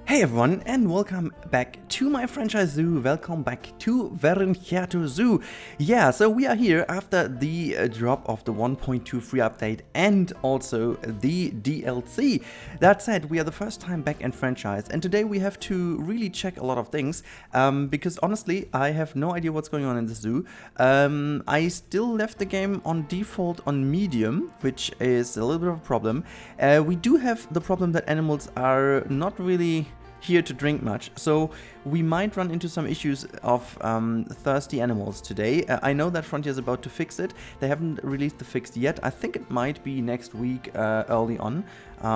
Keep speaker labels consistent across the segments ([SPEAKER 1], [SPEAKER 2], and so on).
[SPEAKER 1] Hey everyone, and welcome back to my franchise zoo. Welcome back to Verenchiato Zoo. Yeah, so we are here after the drop of the 1.2 free update and also the DLC. That said, we are the first time back in franchise, and today we have to really check a lot of things because honestly, I have no idea what's going on in the zoo. I still left the game on default on medium, which is a little bit of a problem. We do have the problem that animals are not really here to drink much, so we might run into some issues of thirsty animals today. I know that Frontier is about to fix it. They haven't released the fix yet. I think it might be next week early on,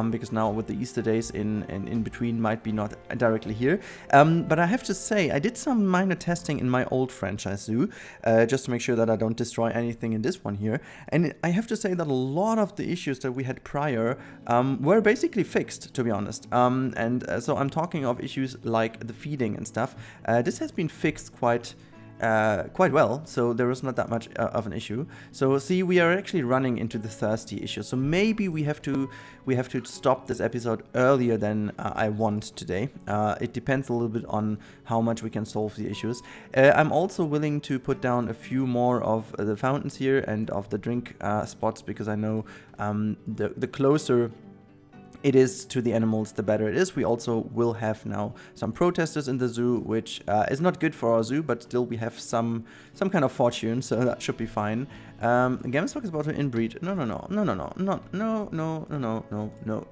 [SPEAKER 1] because now with the Easter days in between might be not directly here. But I have to say, I did some minor testing in my old franchise zoo, just to make sure that I don't destroy anything in this one here. And I have to say that a lot of the issues that we had prior were basically fixed, to be honest. So I'm talking of issues like the feeding and stuff. This has been fixed quite well, so there is not that much of an issue. So see, we are actually running into the thirsty issue. So maybe we have to stop this episode earlier than I want today. It depends a little bit on how much we can solve the issues. I'm also willing to put down a few more of the fountains here and of the drink spots, because I know the closer it is to the animals, the better it is. We also will have now some protesters in the zoo, which is not good for our zoo, but still we have some kind of fortune, so that should be fine. Gamsbox is about to inbreed. No.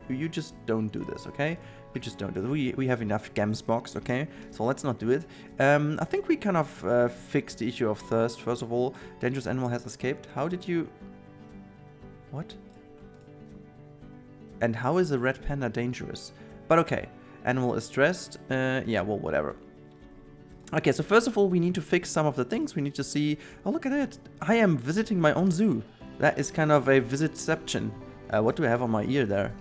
[SPEAKER 1] You just don't do this, okay? You just don't do this. We have enough Gamsbox, okay? So let's not do it. I think we kind of fixed the issue of thirst. First of all, dangerous animal has escaped. How did you... What? And how is a red panda dangerous? But okay, animal is stressed. Yeah, well, whatever. Okay, so first of all, we need to fix some of the things. We need to see... Oh, look at it. I am visiting my own zoo. That is kind of a visitception. What do I have on my ear there?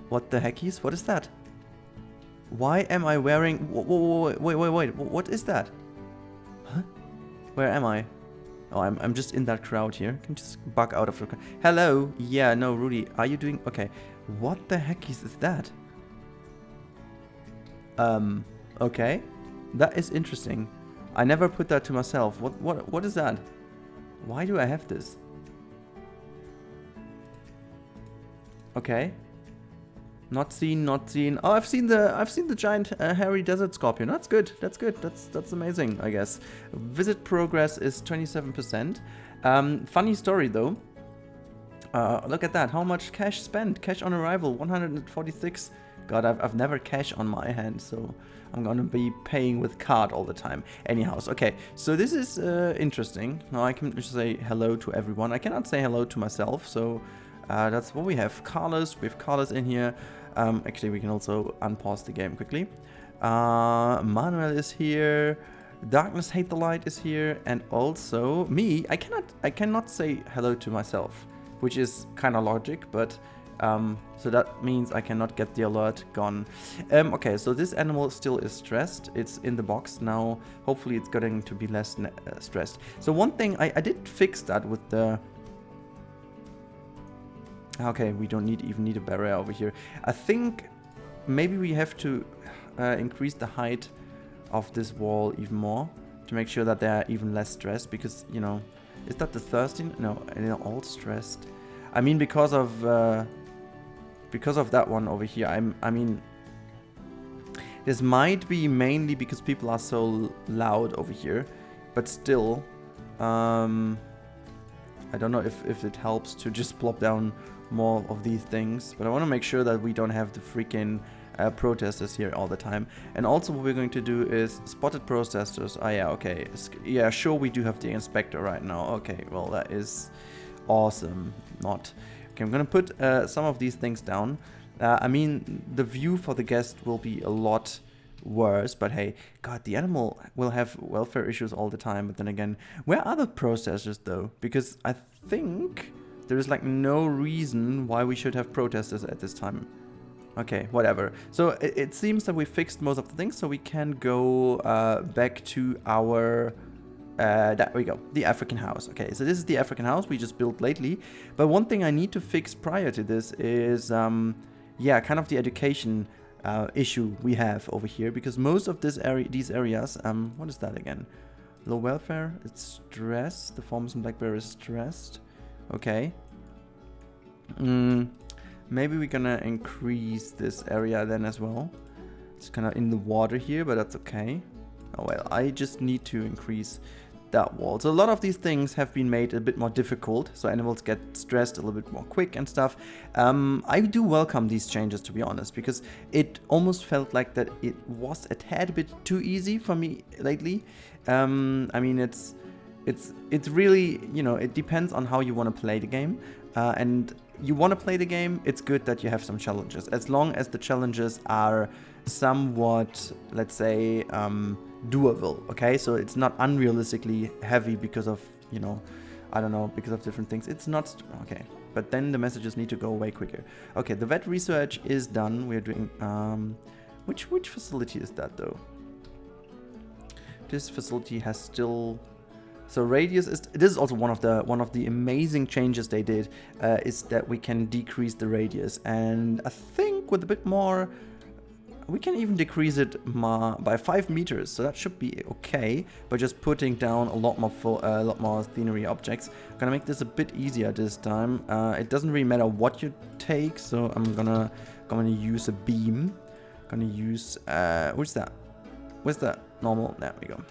[SPEAKER 1] What the heckies? What is that? Why am I wearing... Wait. What is that? Huh? Where am I? Oh, I'm just in that crowd here. Can you just bug out of the crowd? Hello? Yeah, no, Rudy. Are you doing... Okay. What the heck is that? Okay. That is interesting. I never put that to myself. What is that? Why do I have this? Okay. Not seen. Oh, I've seen the giant hairy desert scorpion. That's good. That's amazing, I guess. Visit progress is 27%. Funny story though. Look at that. How much cash spent? Cash on arrival 146. God, I've never cash on my hand, so I'm gonna be paying with card all the time. Anyhow, okay. So this is interesting. Now I can just say hello to everyone. I cannot say hello to myself, so. That's what we have. Carlos, we have Carlos in here. Actually, we can also unpause the game quickly. Manuel is here. Darkness Hate the Light is here, and also me. I cannot say hello to myself, which is kind of logic, but so that means I cannot get the alert gone. Okay, so this animal still is stressed. It's in the box now. Hopefully, it's going to be less stressed. So one thing I did fix that with the. Okay, we don't even need a barrier over here. I think maybe we have to increase the height of this wall even more to make sure that they're even less stressed, because, you know, is that the thirsty? No, they're all stressed. I mean, because of that one over here. I mean, this might be mainly because people are so loud over here, but still, I don't know if it helps to just plop down more of these things, but I want to make sure that we don't have the freaking protesters here all the time. And also what we're going to do is spotted protesters. Oh yeah, okay. Yeah, sure, we do have the inspector right now. Okay, well, that is awesome. Not. Okay, I'm going to put some of these things down. I mean, the view for the guest will be a lot worse, but hey, God, the animal will have welfare issues all the time. But then again, where are the protesters though? Because I think there is like no reason why we should have protesters at this time. Okay, whatever. So it seems that we fixed most of the things, so we can go back to our there we go, the African house. Okay, so this is the African house we just built lately. But one thing I need to fix prior to this is yeah, kind of the education issue we have over here, because most of these areas, what is that again? Low welfare, it's stressed. The farmers in Black Bear is stressed. Okay. Maybe we're gonna increase this area then as well. It's kind of in the water here, but that's okay. Oh well, I just need to increase that wall. So a lot of these things have been made a bit more difficult, so animals get stressed a little bit more quick and stuff. I do welcome these changes, to be honest, because it almost felt like that it was a tad bit too easy for me lately. I mean, it's really, you know, it depends on how you want to play the game, and you want to play the game, it's good that you have some challenges, as long as the challenges are somewhat, let's say, doable, okay? So it's not unrealistically heavy because of, you know, I don't know, because of different things. It's not, okay. But then the messages need to go way quicker. Okay, the vet research is done. We're doing, which facility is that though? This facility has still, so radius is, this is also one of the amazing changes they did, is that we can decrease the radius. And I think with a bit more, we can even decrease it by 5 meters, so that should be okay. By just putting down a lot more scenery objects, I'm gonna make this a bit easier this time. It doesn't really matter what you take, so I'm gonna use a beam. Gonna use where's that? Where's that normal? There we go.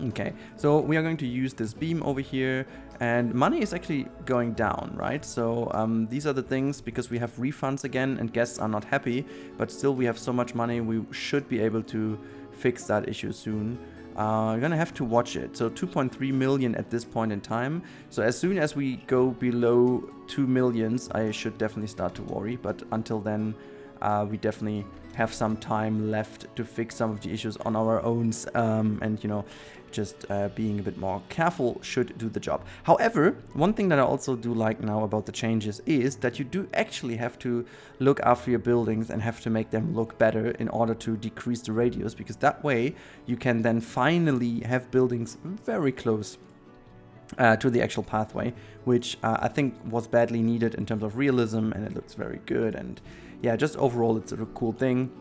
[SPEAKER 1] Okay, so we are going to use this beam over here, and money is actually going down, right? So these are the things, because we have refunds again and guests are not happy, but still we have so much money, we should be able to fix that issue soon. You're gonna have to watch it. So 2.3 million at this point in time. So as soon as we go below 2 millions, I should definitely start to worry, but until then, we definitely have some time left to fix some of the issues on our own, and you know, just being a bit more careful should do the job. However, one thing that I also do like now about the changes is that you do actually have to look after your buildings and have to make them look better in order to decrease the radius, because that way you can then finally have buildings very close to the actual pathway, which I think was badly needed in terms of realism, and it looks very good. And yeah, just overall it's a cool thing.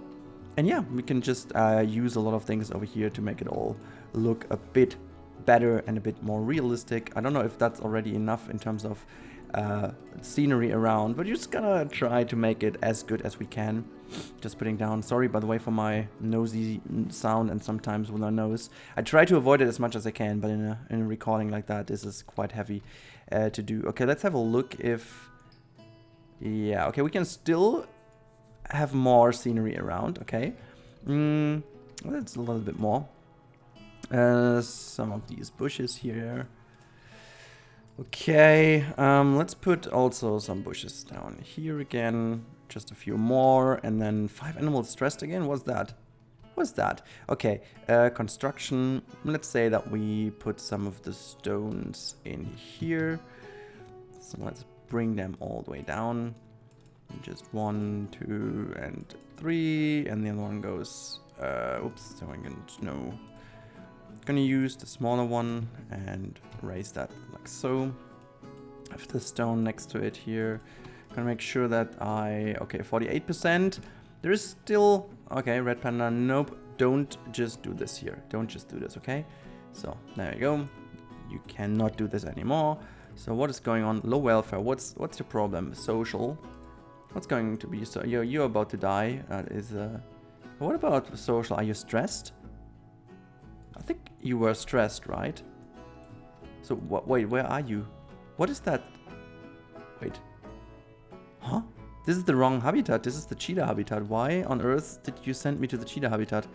[SPEAKER 1] And yeah, we can just use a lot of things over here to make it all look a bit better and a bit more realistic. I don't know if that's already enough in terms of scenery around, but you're just gonna try to make it as good as we can. Just putting down, sorry by the way for my nosy sound and sometimes with my nose. I try to avoid it as much as I can, but in a recording like that, this is quite heavy to do. Okay, let's have a look if, yeah, okay, we can still have more scenery around, okay. That's a little bit more. Some of these bushes here. Okay, let's put also some bushes down here again. Just a few more, and then 5 animals stressed again. What's that? What's that? Okay, construction. Let's say that we put some of the stones in here. So let's bring them all the way down. Just 1, 2, and 3, and the other one goes. Oops, so I'm gonna use the smaller one and raise that like so. I have the stone next to it here. Gonna make sure that okay, 48%. There is still, okay, red panda, nope, don't just do this here. Don't just do this, okay? So, there you go. You cannot do this anymore. So what is going on? Low welfare, what's your problem? Social. What's going to be, so you're about to die. What about social? Are you stressed? I think you were stressed, right? So, wait, where are you? What is that? Wait. Huh? This is the wrong habitat. This is the cheetah habitat. Why on earth did you send me to the cheetah habitat?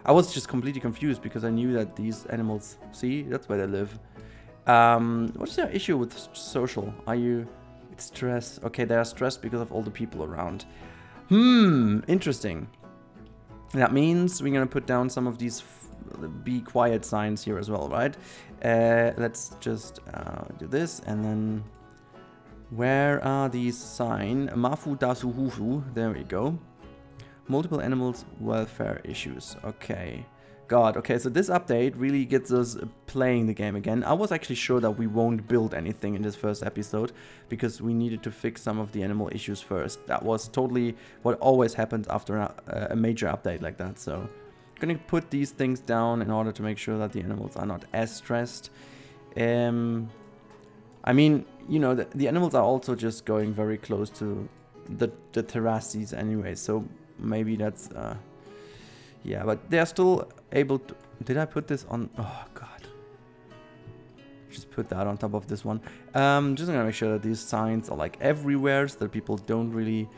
[SPEAKER 1] I was just completely confused because I knew that these animals, see, that's where they live. What's your issue with social? Are you, it's stress. Okay, they are stressed because of all the people around. Interesting. That means we're gonna put down some of these be quiet signs here as well, right? Let's just do this, and then where are these signs? Mafu dasuhufu, there we go. Multiple animals welfare issues. Okay, God, okay, so this update really gets us playing the game again. I was actually sure that we won't build anything in this first episode because we needed to fix some of the animal issues first. That was totally what always happens after a major update like that. So I'm gonna put these things down in order to make sure that the animals are not as stressed. I mean, you know, the animals are also just going very close to the terraces anyway, so maybe that's... yeah, but they're still able to... Did I put this on... Oh, God. Just put that on top of this one. Just gonna make sure that these signs are like everywhere so that people don't really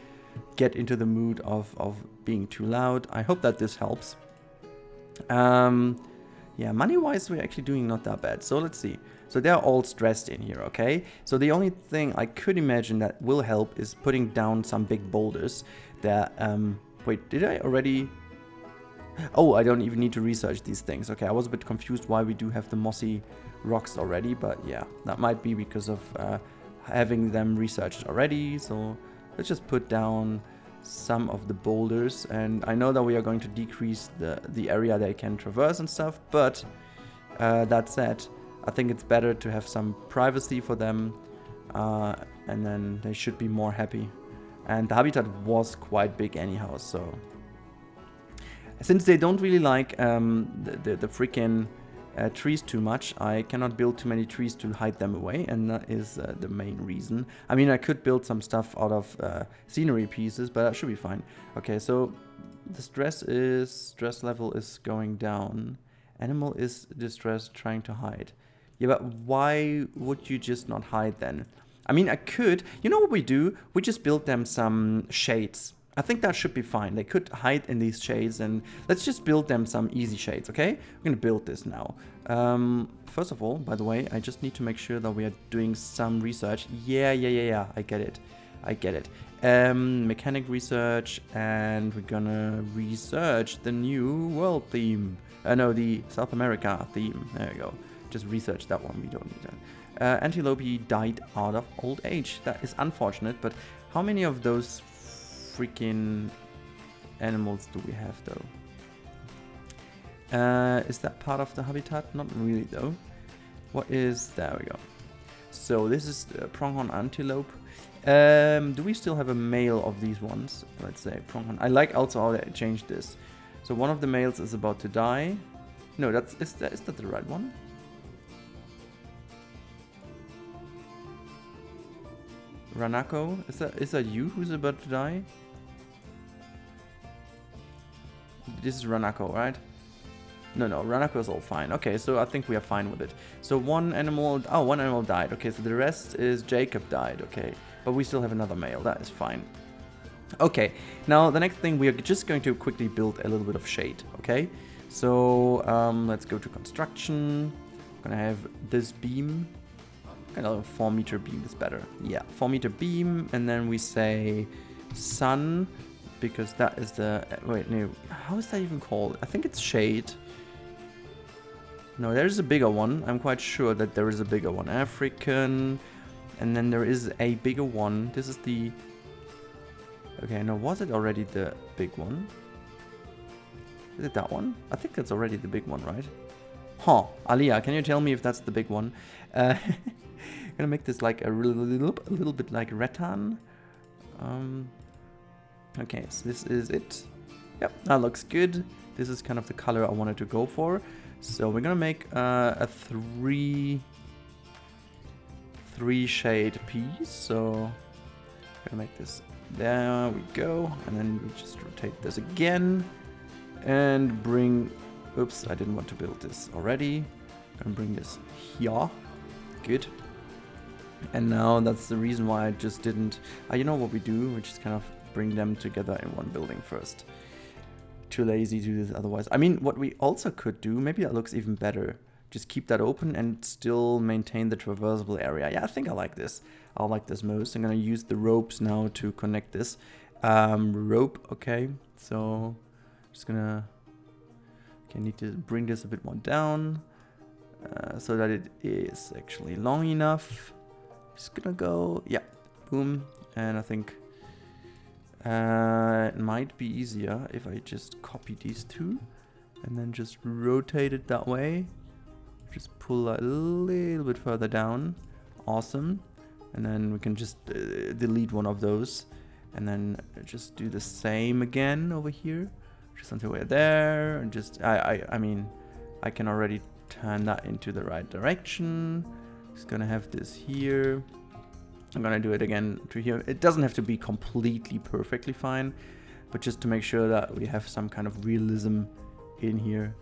[SPEAKER 1] get into the mood of being too loud. I hope that this helps. Yeah, money-wise, we're actually doing not that bad. So let's see. So they're all stressed in here, okay? So the only thing I could imagine that will help is putting down some big boulders that... wait, did I already... Oh, I don't even need to research these things. Okay, I was a bit confused why we do have the mossy rocks already, but yeah, that might be because of having them researched already. So let's just put down some of the boulders, and I know that we are going to decrease the area they can traverse and stuff, but that said, I think it's better to have some privacy for them, and then they should be more happy. And the habitat was quite big anyhow, so... Since they don't really like the freaking trees too much, I cannot build too many trees to hide them away, and that is the main reason. I mean, I could build some stuff out of scenery pieces, but that should be fine. Okay, so the stress level is going down. Animal is distressed, trying to hide. Yeah, but why would you just not hide then? I mean, I could. You know what we do? We just build them some shades. I think that should be fine. They could hide in these shades, and let's just build them some easy shades, okay? We're gonna build this now. First of all, by the way, I just need to make sure that we are doing some research. Yeah, I get it. Mechanic research, and we're gonna research the new world theme. No, the South America theme. There we go. Just research that one. We don't need that. Antelope died out of old age. That is unfortunate, but how many of those freaking animals do we have though? Is that part of the habitat? Not really though. What is... There we go. So this is the pronghorn antelope. Do we still have a male of these ones? Let's say pronghorn. I like also how they changed this. So one of the males is about to die. No, is that the right one? Ranako? Is that you who's about to die? This is Ranako, right? No, Ranako is all fine. Okay, so I think we are fine with it. So one animal died. Okay, so the rest is Jacob died. Okay, but we still have another male. That is fine. Okay, now the next thing, we are just going to quickly build a little bit of shade. Okay, so let's go to construction. I'm gonna have this beam. Kind of 4 meter beam is better. Yeah, 4 meter beam, and then we say sun. Because that is the... Wait, no. How is that even called? I think it's shade. No, there's a bigger one. I'm quite sure that there is a bigger one. African. And then there is a bigger one. This is the... Okay, no, was it already the big one? Is it that one? I think that's already the big one, right? Huh. Alia, can you tell me if that's the big one? I'm gonna make this like a little bit like rattan. Okay, so this is it. Yep, that looks good. This is kind of the color I wanted to go for. So we're gonna make a three shade piece. So I'm gonna make this. There we go. And then we just rotate this again and bring... Oops, I didn't want to build this already. I'm gonna bring this here. Good. And now that's the reason why I just didn't... you know what we do? We just kind of bring them together in one building first. Too lazy to do this otherwise. I mean, what we also could do, maybe that looks even better. Just keep that open and still maintain the traversable area. Yeah, I think I like this. I like this most. I'm gonna use the ropes now to connect this. Rope, okay. So, just gonna... Okay, need to bring this a bit more down. So that it is actually long enough. Just gonna go, yeah, boom. And I think it might be easier if I just copy these two and then just rotate it that way. Just pull a little bit further down. Awesome. And then we can just delete one of those, and then just do the same again over here, just until we're there. And just I mean, I can already turn that into the right direction. Just gonna have this here. I'm gonna do it again to here. It doesn't have to be completely perfectly fine, but just to make sure that we have some kind of realism in here.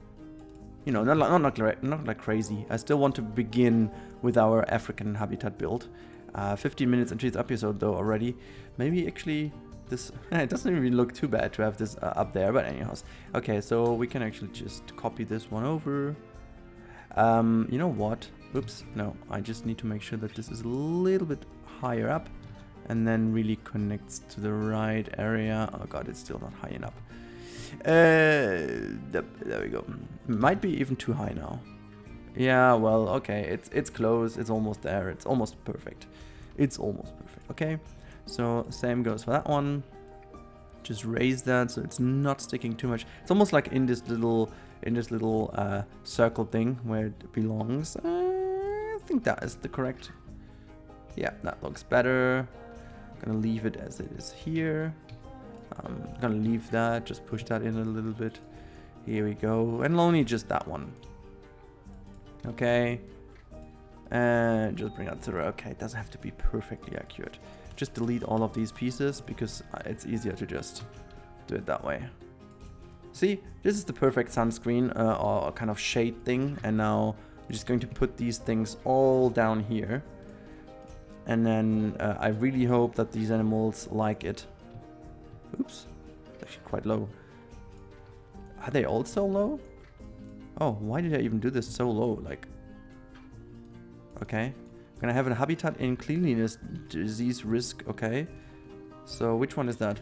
[SPEAKER 1] You know, not like crazy. I still want to begin with our African habitat build. 15 minutes into this episode though already. Maybe actually this, it doesn't really look too bad to have this up there, but anyhow. Okay, so we can actually just copy this one over. You know what? Oops, no, I just need to make sure that this is a little bit higher up and then really connects to the right area. Oh god, it's still not high enough. There we go. Might be even too high now. Yeah, well, okay, it's close, it's almost there, it's almost perfect. It's almost perfect, okay? So, same goes for that one. Just raise that so it's not sticking too much. It's almost like in this little circle thing where it belongs. I think that is the correct. Yeah, that looks better. I'm gonna leave it as it is here. I'm gonna leave that, just push that in a little bit. Here we go, and only just that one. Okay, and just bring that through. Okay, it doesn't have to be perfectly accurate. Just delete all of these pieces because it's easier to just do it that way. See, this is the perfect sunscreen or kind of shade thing, and now I'm just going to put these things all down here. And then I really hope that these animals like it. Oops, it's actually quite low. Are they all so low? Oh, why did I even do this so low? Like, okay. I'm gonna have a habitat in cleanliness disease risk, okay. So which one is that?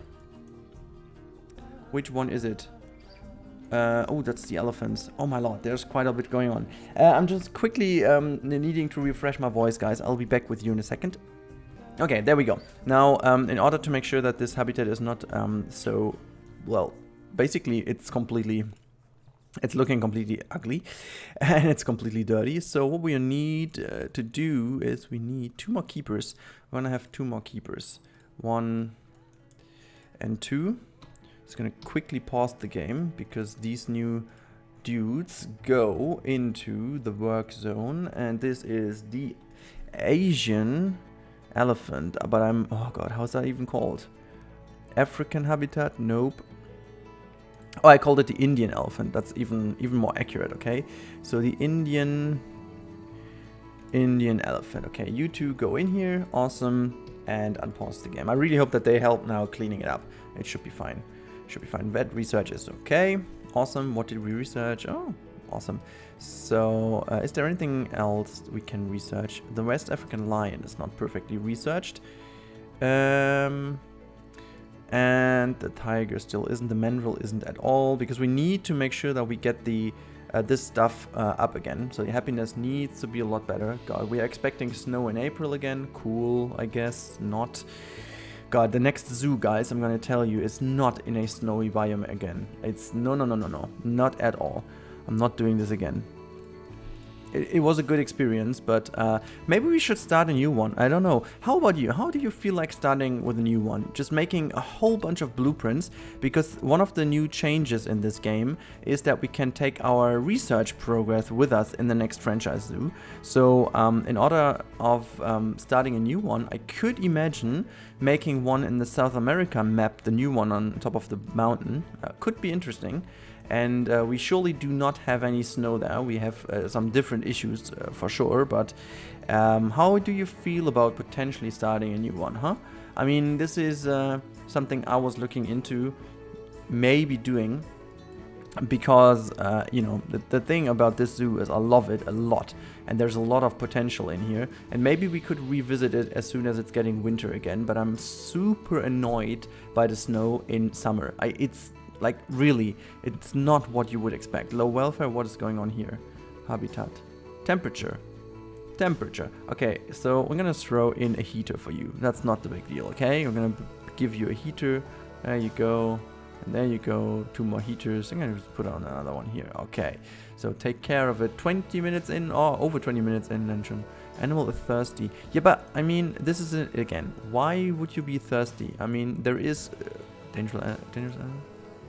[SPEAKER 1] Which one is it? Oh, that's the elephants. Oh my lord, there's quite a bit going on. I'm just quickly needing to refresh my voice, guys. I'll be back with you in a second. Okay, there we go. Now, in order to make sure that this habitat is not so, well, basically it's looking completely ugly and it's completely dirty. So what we need to do is we need 2 more keepers. We're gonna have 2 more keepers, 1 and 2. Just gonna quickly pause the game because these new dudes go into the work zone, and this is the Asian elephant, but oh god, how's that even called? African habitat? Nope. Oh, I called it the Indian elephant. That's even more accurate, okay? So the Indian elephant. Okay, you two go in here. Awesome. And unpause the game. I really hope that they help now cleaning it up. It should be fine. Should be fine. Vet research is okay. Awesome. What did we research? Oh, awesome. So, is there anything else we can research? The West African lion is not perfectly researched. And the tiger still isn't. The mandrill isn't at all, because we need to make sure that we get the this stuff up again. So the happiness needs to be a lot better. God, we are expecting snow in April again. Cool, I guess not. God, the next zoo, guys, I'm gonna tell you, is not in a snowy biome again. It's no, not at all. I'm not doing this again. It was a good experience, but maybe we should start a new one. I don't know. How about you? How do you feel like starting with a new one? Just making a whole bunch of blueprints, because one of the new changes in this game is that we can take our research progress with us in the next franchise zoo. So in order of starting a new one, I could imagine making one in the South America map, the new one on top of the mountain. Could be interesting. And we surely do not have any snow there. We have some different issues for sure, but how do you feel about potentially starting a new one, huh? I mean, this is something I was looking into maybe doing, because, you know, the thing about this zoo is I love it a lot, and there's a lot of potential in here, and maybe we could revisit it as soon as it's getting winter again, but I'm super annoyed by the snow in summer. It's like, really, it's not what you would expect. Low welfare, what is going on here? Habitat. Temperature. Okay, so we're gonna throw in a heater for you. That's not the big deal, okay? We're gonna give you a heater. There you go. And there you go, 2 more heaters. I'm gonna just put on another one here. Okay, so take care of it. 20 minutes in, or over 20 minutes in, Lenshun. Animal is thirsty. Yeah, but I mean, this is it again. Why would you be thirsty? I mean, there is dangerous animal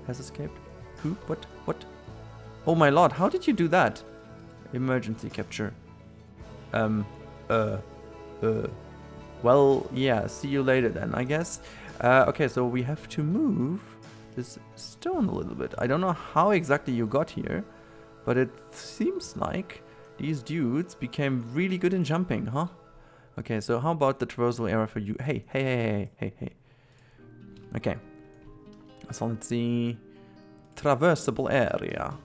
[SPEAKER 1] has escaped. Who? What? Oh my lord! How did you do that? Emergency capture. Well, yeah. See you later then, I guess. Okay, so we have to move this stone a little bit. I don't know how exactly you got here, but it seems like these dudes became really good in jumping, huh? Okay, so how about the traversal area for you? Hey. Okay. So let's see. Traversable area.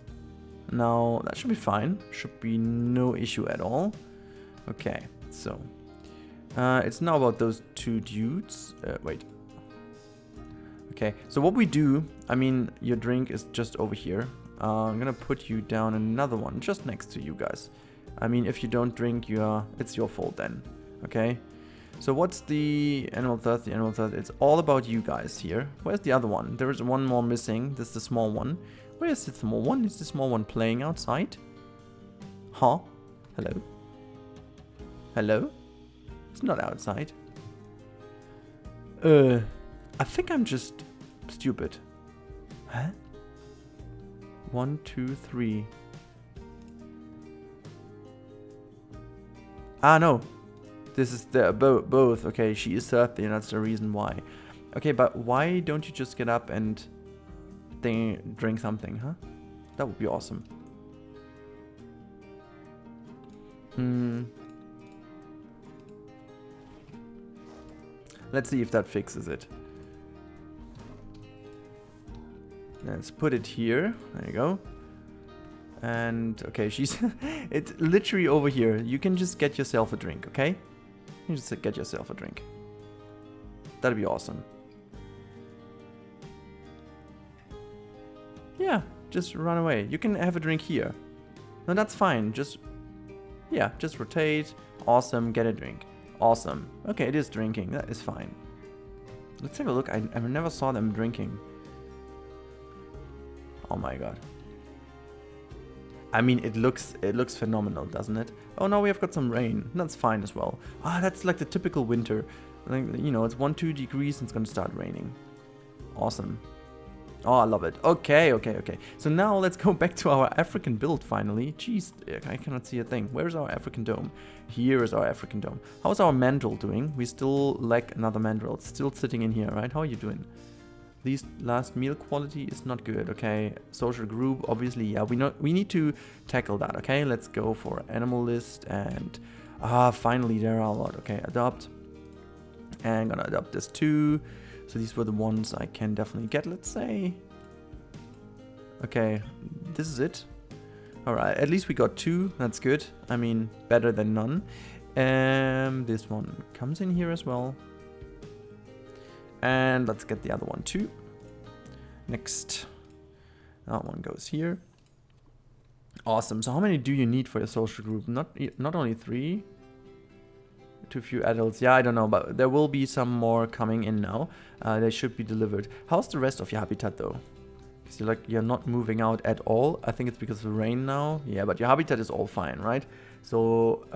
[SPEAKER 1] Now, that should be fine. Should be no issue at all. Okay, so. It's now about those 2 dudes. Wait. Okay, so what we do, I mean, your drink is just over here. I'm gonna put you down another one just next to you guys. I mean, if you don't drink, it's your fault then. Okay? So what's the animal thirst? The animal thirst, it's all about you guys here. Where's the other one? There is one more missing. This is the small one. Where is the small one? Is the small one playing outside? Huh? Hello? Hello? It's not outside. I think I'm just stupid. Huh? 1, 2, 3. Ah, no. This is the both. Okay, she is thirsty, and that's the reason why. Okay, but why don't you just get up and drink something, huh? That would be awesome. Let's see if that fixes it. Let's put it here. There you go. And okay, she's it's literally over here. You can just get yourself a drink, okay? You just get yourself a drink. That'd be awesome. Yeah, just run away. You can have a drink here. No, that's fine. Just rotate. Awesome, get a drink. Awesome. Okay, it is drinking. That is fine. Let's have a look. I never saw them drinking. Oh my god. I mean, it looks phenomenal, doesn't it? Oh, now we have got some rain. That's fine as well. Ah, that's like the typical winter. Like, you know, it's 1-2 degrees and it's gonna start raining. Awesome. Oh, I love it. Okay. So now let's go back to our African build finally. Jeez, I cannot see a thing. Where's our African dome? Here is our African dome. How's our mandrill doing? We still lack another mandrill. It's still sitting in here, right? How are you doing? These last meal quality is not good, okay? Social group, obviously, yeah, we need to tackle that, okay? Let's go for animal list and finally there are a lot. Okay, adopt. And gonna adopt this too. So these were the ones I can definitely get, let's say. Okay, this is it. Alright, at least we got 2, that's good. I mean, better than none. This one comes in here as well. And let's get the other one too. Next. That one goes here. Awesome. So how many do you need for your social group? Not only 3. Too few adults. Yeah, I don't know, but there will be some more coming in now. They should be delivered. How's the rest of your habitat though? Because you're not moving out at all. I think it's because of the rain now. Yeah, but your habitat is all fine, right? So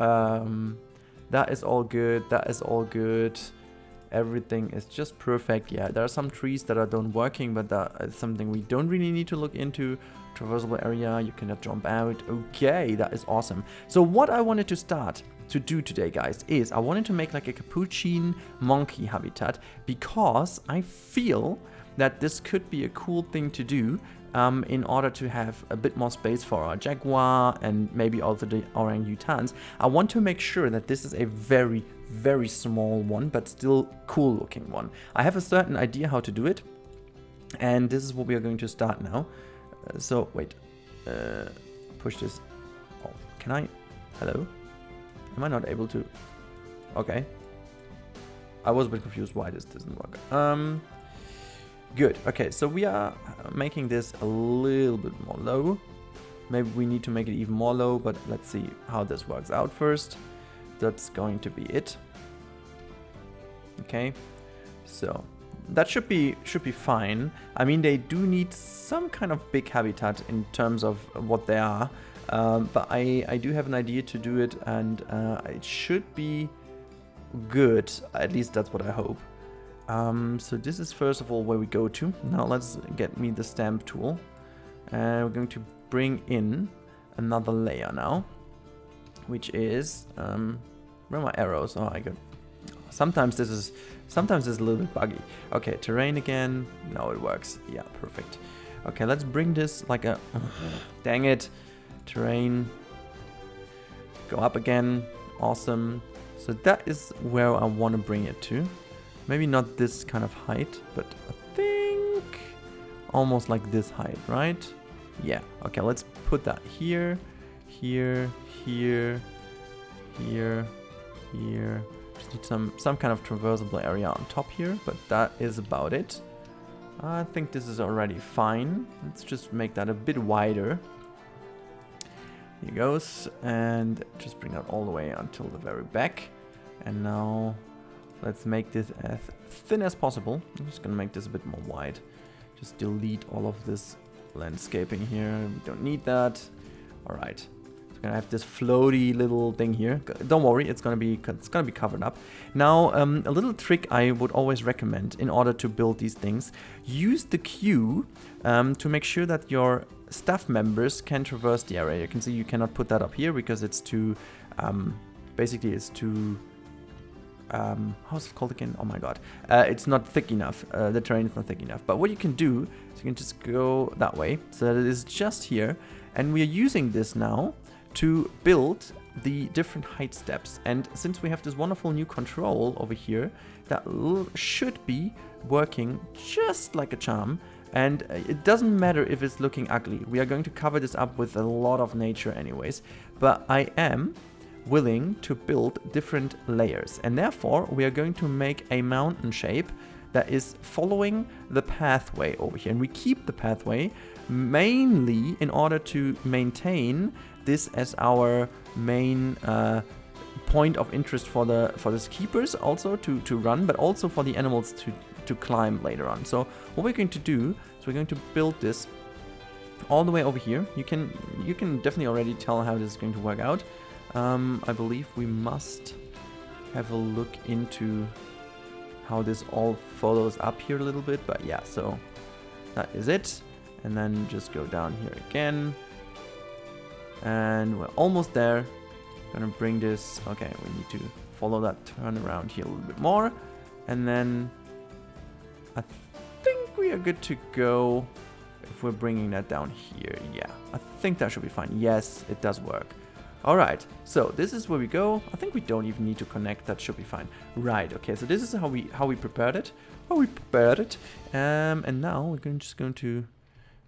[SPEAKER 1] that is all good. That is all good. Everything is just perfect. Yeah, there are some trees that are done working, but that is something we don't really need to look into. Traversable area, you cannot jump out. Okay, that is awesome. So what I wanted to start to do today, guys, is I wanted to make like a capuchin monkey habitat, because I feel that this could be a cool thing to do in order to have a bit more space for our jaguar and maybe also the orangutans. I want to make sure that this is a very, very small one, but still cool looking one. I have a certain idea how to do it, and this is what we are going to start now. So wait, push this. Oh, can I? Hello? Am I not able to? Okay. I was a bit confused why this doesn't work. Good. Okay, so we are making this a little bit more low. Maybe we need to make it even more low, but let's see how this works out first. That's going to be it. Okay, so that should be fine. I mean, they do need some kind of big habitat in terms of what they are, but I do have an idea to do it, and it should be good. At least that's what I hope. So this is first of all where we go to. Now let's get me the stamp tool, and we're going to bring in another layer now, which is where are my arrows? Oh, I got. Sometimes this is a little bit buggy. Okay, terrain again. No, it works. Yeah, perfect. Okay, let's bring this like a. Dang it, terrain. Go up again. Awesome. So that is where I want to bring it to. Maybe not this kind of height, but I think almost like this height, right? Yeah. Okay, let's put that here, here, here, here, here. Just need some kind of traversable area on top here, but that is about it. I think this is already fine. Let's just make that a bit wider. Here goes, and just bring that all the way until the very back. And now let's make this as thin as possible. I'm just gonna make this a bit more wide. Just delete all of this landscaping here. We don't need that. All right. Gonna have this floaty little thing here. Don't worry, it's gonna be covered up. Now, a little trick I would always recommend in order to build these things: use the queue to make sure that your staff members can traverse the area. You can see you cannot put that up here because it's too, basically it's too. How's it called again? Oh my god, it's not thick enough. The terrain is not thick enough. But what you can do is you can just go that way, so that it is just here, and we are using this now to build the different height steps. And since we have this wonderful new control over here, that should be working just like a charm. And it doesn't matter if it's looking ugly. We are going to cover this up with a lot of nature anyways. But I am willing to build different layers. And therefore, we are going to make a mountain shape that is following the pathway over here. And we keep the pathway mainly in order to maintain this as our main point of interest for the keepers, also to run, but also for the animals to climb later on. So what we're going to do is we're going to build this all the way over here. You can definitely already tell how this is going to work out. I believe we must have a look into how this all follows up here a little bit, but yeah, so that is it. And then just go down here again. And we're almost there. Gonna bring this. Okay, we need to follow that turn around here a little bit more. And then I think we are good to go if we're bringing that down here. Yeah, I think that should be fine. Yes, it does work. All right, so this is where we go. I think we don't even need to connect. That should be fine. Right, okay, so this is how we prepared it. And now we're just going to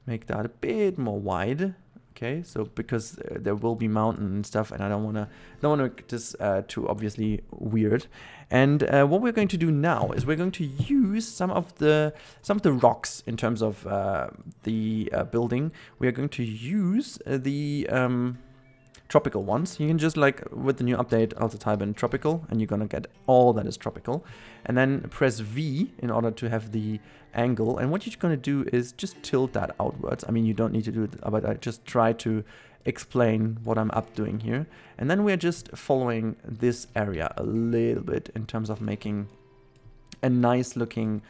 [SPEAKER 1] make that a bit more wide. Okay, so because there will be mountain and stuff, and I don't want to make this too obviously weird. And what we're going to do now is we're going to use some of the rocks in terms of the building. We are going to use the tropical ones. You can just, like, with the new update, also type in tropical, and you're gonna get all that is tropical. And then press V in order to have the angle. And what you're gonna do is just tilt that outwards. I mean, you don't need to do it, but I just try to explain what I'm doing here. And then we're just following this area a little bit in terms of making a nice looking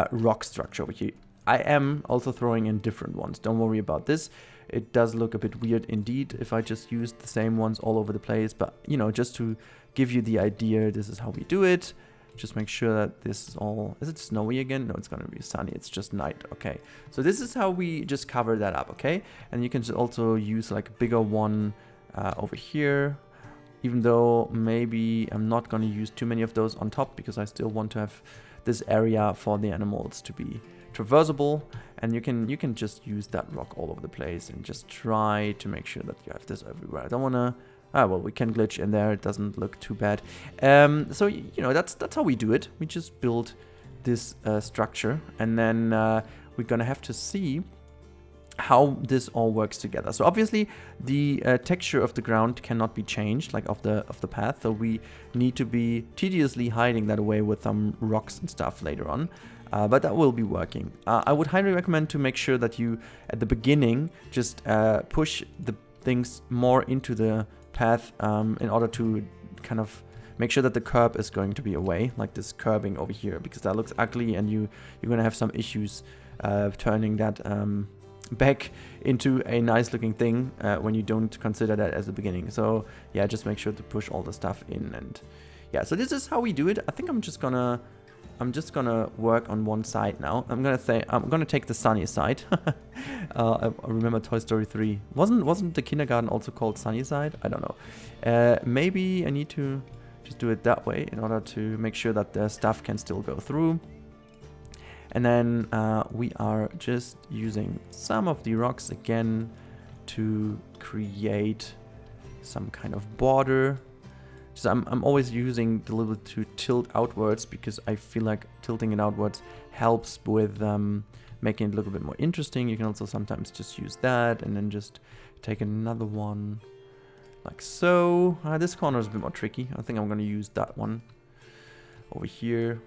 [SPEAKER 1] rock structure over here. I am also throwing in different ones. Don't worry about this. It does look a bit weird indeed if I just use the same ones all over the place. But, you know, just to give you the idea, this is how we do it. Just make sure that this is all... Is it snowy again? No, it's going to be sunny. It's just night. Okay. So this is how we just cover that up, okay? And you can just also use like a bigger one over here. Even though maybe I'm not going to use too many of those on top because I still want to have this area for the animals to be traversable, and you can just use that rock all over the place and just try to make sure that you have this everywhere. I don't want to... well, we can glitch in there. It doesn't look too bad. So, you know, that's how we do it. We just build this structure, and then we're going to have to see how this all works together. So obviously the texture of the ground cannot be changed, like of the path, so we need to be tediously hiding that away with some rocks and stuff later on. But that will be working. I would highly recommend to make sure that you, at the beginning, just push the things more into the path in order to kind of make sure that the curb is going to be away, like this curbing over here, because that looks ugly and you're going to have some issues turning that back into a nice looking thing when you don't consider that as the beginning. So yeah, just make sure to push all the stuff in. And yeah, so this is how we do it. I think I'm just gonna work on one side now. I'm gonna take the sunny side. I remember Toy Story 3. Wasn't the kindergarten also called Sunnyside? I don't know. Maybe I need to just do it that way in order to make sure that the stuff can still go through. And then we are just using some of the rocks again to create some kind of border. So I'm always using the little to tilt outwards because I feel like tilting it outwards helps with making it look a bit more interesting. You can also sometimes just use that and then just take another one like so. This corner is a bit more tricky. I think I'm going to use that one over here.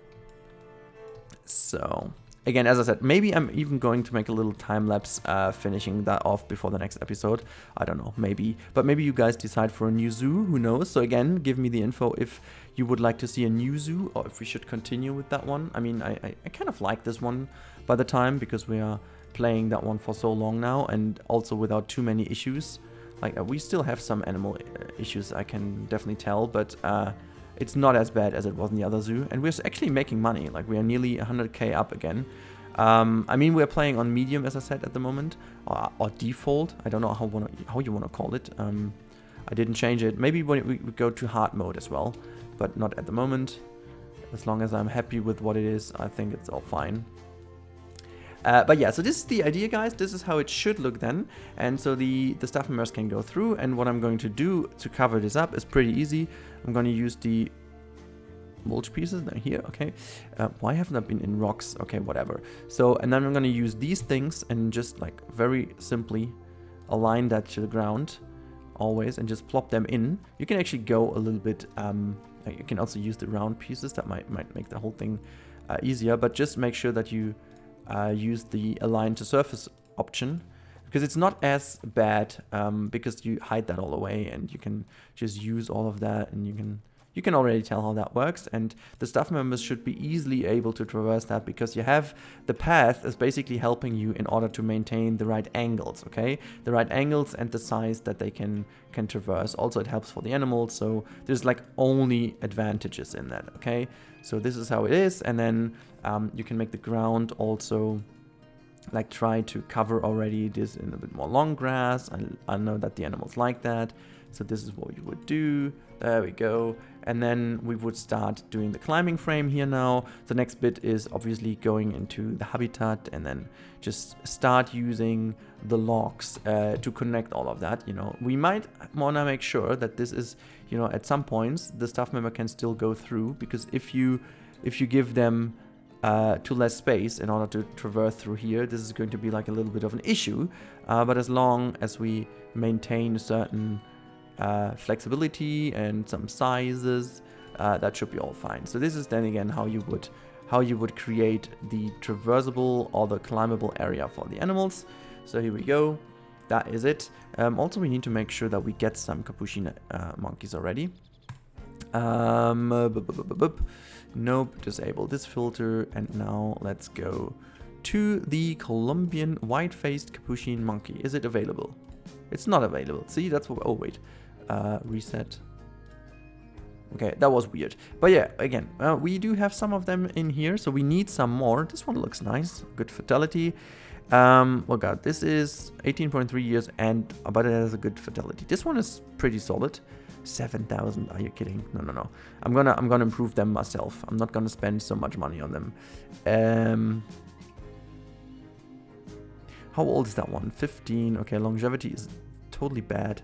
[SPEAKER 1] So again, as I said, maybe I'm even going to make a little time lapse finishing that off before the next episode. I don't know, maybe. But maybe you guys decide for a new zoo, who knows? So again, give me the info if you would like to see a new zoo or if we should continue with that one. I mean, I kind of like this one by the time because we are playing that one for so long now and also without too many issues. Like we still have some animal issues, I can definitely tell, but it's not as bad as it was in the other zoo, and we're actually making money. Like we are nearly 100k up again. I mean, we're playing on medium, as I said, at the moment, or default. I don't know how you wanna call it. I didn't change it. Maybe when we go to hard mode as well, but not at the moment. As long as I'm happy with what it is, I think it's all fine. But yeah, so this is the idea, guys. This is how it should look then. And so the staff members can go through. And what I'm going to do to cover this up is pretty easy. I'm going to use the mulch pieces. They're here, okay. Why haven't I been in rocks? Okay, whatever. So, and then I'm going to use these things and just like very simply align that to the ground always and just plop them in. You can actually go a little bit, you can also use the round pieces. That might make the whole thing easier. But just make sure that you use the align to surface option, because it's not as bad because you hide that all away and you can just use all of that, and you can already tell how that works. And the staff members should be easily able to traverse that because you have the path is basically helping you in order to maintain the right angles, okay? The right angles and the size that they can traverse. Also, it helps for the animals, so there's like only advantages in that, okay? So this is how it is, and then you can make the ground also like try to cover already this in a bit more long grass. I know that the animals like that, so this is what you would do. There we go. And then we would start doing the climbing frame here now. The next bit is obviously going into the habitat and then just start using the logs to connect all of that. You know, we might want to make sure that this is, you know, at some points the staff member can still go through, because if you give them too less space in order to traverse through here, this is going to be like a little bit of an issue. But as long as we maintain a certain flexibility and some sizes, that should be all fine. So this is then again how you would create the traversable or the climbable area for the animals. So here we go. That is it. Also, we need to make sure that we get some Capuchin monkeys already. Nope, disable this filter, and now let's go to the Colombian white-faced Capuchin monkey. Is it available? It's not available. See, that's what. Oh wait, reset. Okay, that was weird. But yeah, again, we do have some of them in here, so we need some more. This one looks nice. Good fatality. Well, God, this is 18.3 years, but it has a good fatality. This one is pretty solid. 7,000. Are you kidding? No. I'm gonna improve them myself. I'm not gonna spend so much money on them. How old is that one? 15. Okay, longevity is totally bad.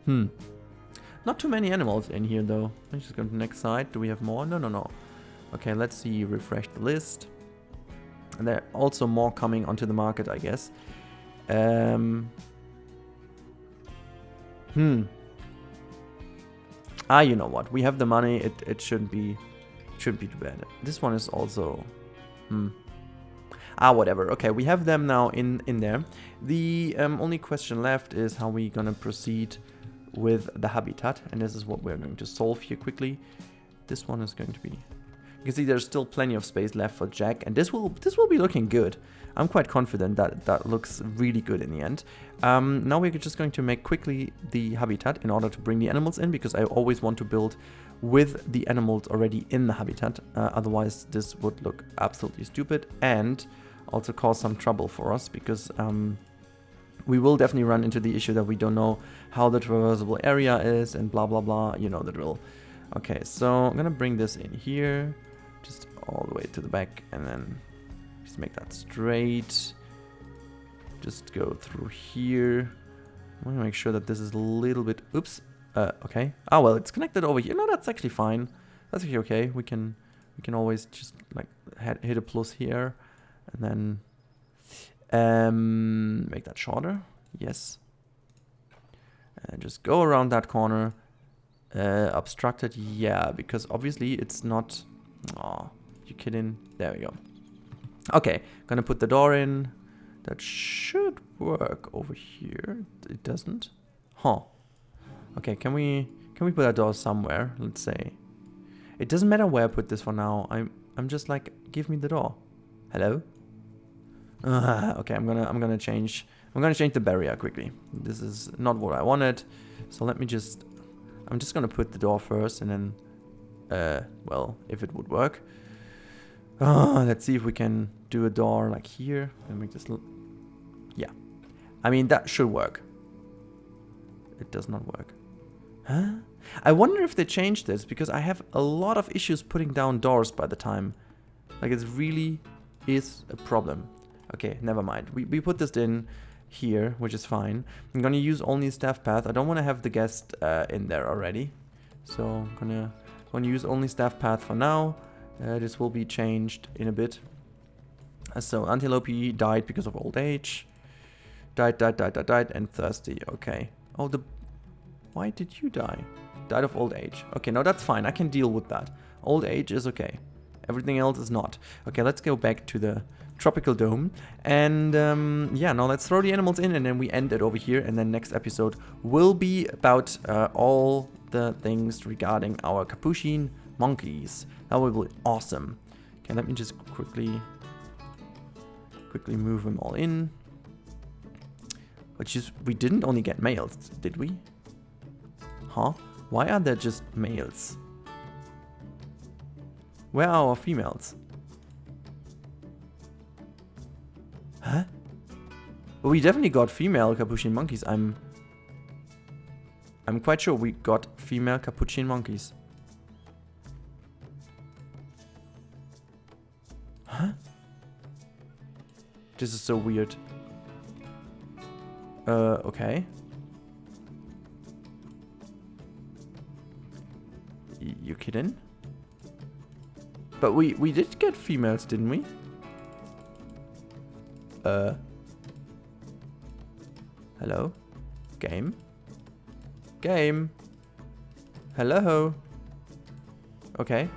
[SPEAKER 1] Not too many animals in here though. Let's just go to the next side. Do we have more? No. Okay, let's see. Refresh the list. And there are also more coming onto the market, I guess. You know what? We have the money. It shouldn't be too bad. This one is also Whatever. Okay, we have them now in there. The only question left is how we gonna proceed with the habitat, and this is what we're going to solve here quickly. This one is going to be... You can see there's still plenty of space left for Jack, and this will be looking good. I'm quite confident that that looks really good in the end. Now we're just going to make quickly the habitat in order to bring the animals in, because I always want to build with the animals already in the habitat. Otherwise, this would look absolutely stupid and also cause some trouble for us, because we will definitely run into the issue that we don't know how the traversable area is and blah blah blah. You know the drill. Okay, so I'm gonna bring this in here, just all the way to the back, and then just make that straight. Just go through here. I want to make sure that this is a little bit... Oops. Okay. Oh, well, it's connected over here. No, that's actually fine. That's actually okay. We can always just like hit a plus here, and then make that shorter. Yes. And just go around that corner. Obstructed, yeah, because obviously it's not... Aw, you kidding? There we go. Okay, gonna put the door in. That should work over here. It doesn't. Huh. Okay, can we put that door somewhere? Let's say. It doesn't matter where I put this for now. I'm just like, give me the door. Hello? Okay, I'm gonna change the barrier quickly. This is not what I wanted. So let me just... I'm just gonna put the door first, and then, well, if it would work. Let's see if we can do a door like here and make this look. Yeah, I mean that should work. It does not work. Huh? I wonder if they changed this, because I have a lot of issues putting down doors by the time. Like, it really is a problem. Okay, never mind. We put this in here, which is fine. I'm gonna use only staff path. I don't want to have the guest in there already, so I'm gonna use only staff path for now. This will be changed in a bit. So Antilope died because of old age. Died, and thirsty. Okay. Oh, why did you die? Died of old age. Okay, no, that's fine. I can deal with that. Old age is okay. Everything else is not. Okay, let's go back to the tropical dome. And yeah, now let's throw the animals in, and then we end it over here. And then next episode will be about all the things regarding our Capuchin monkeys. That will be awesome. Okay, let me just quickly move them all in. Which is, we didn't only get males, did we? Huh? Why are there just males? Where are our females? Huh? Well, we definitely got female Capuchin monkeys. I'm quite sure we got female Capuchin monkeys. Huh? This is so weird. Okay. You kidding? But we did get females, didn't we? Hello? Game? Game? Hello? Okay.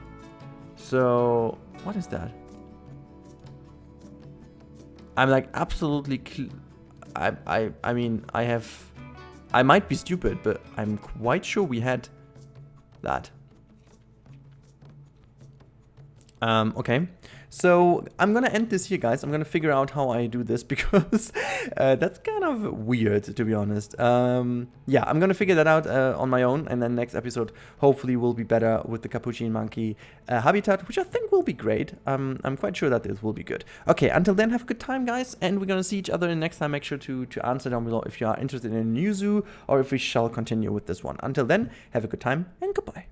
[SPEAKER 1] So, what is that? I'm like absolutely I mean, I might be stupid, but I'm quite sure we had that. Okay, so I'm gonna end this here, guys. I'm gonna figure out how I do this, because that's kind of weird, to be honest. Yeah, I'm gonna figure that out on my own, and then next episode hopefully will be better with the Capuchin monkey habitat, which I think will be great. I'm quite sure that this will be good. Okay, until then, have a good time, guys, and we're gonna see each other in next time. Make sure to answer down below if you are interested in a new zoo, or if we shall continue with this one. Until then, have a good time, and goodbye.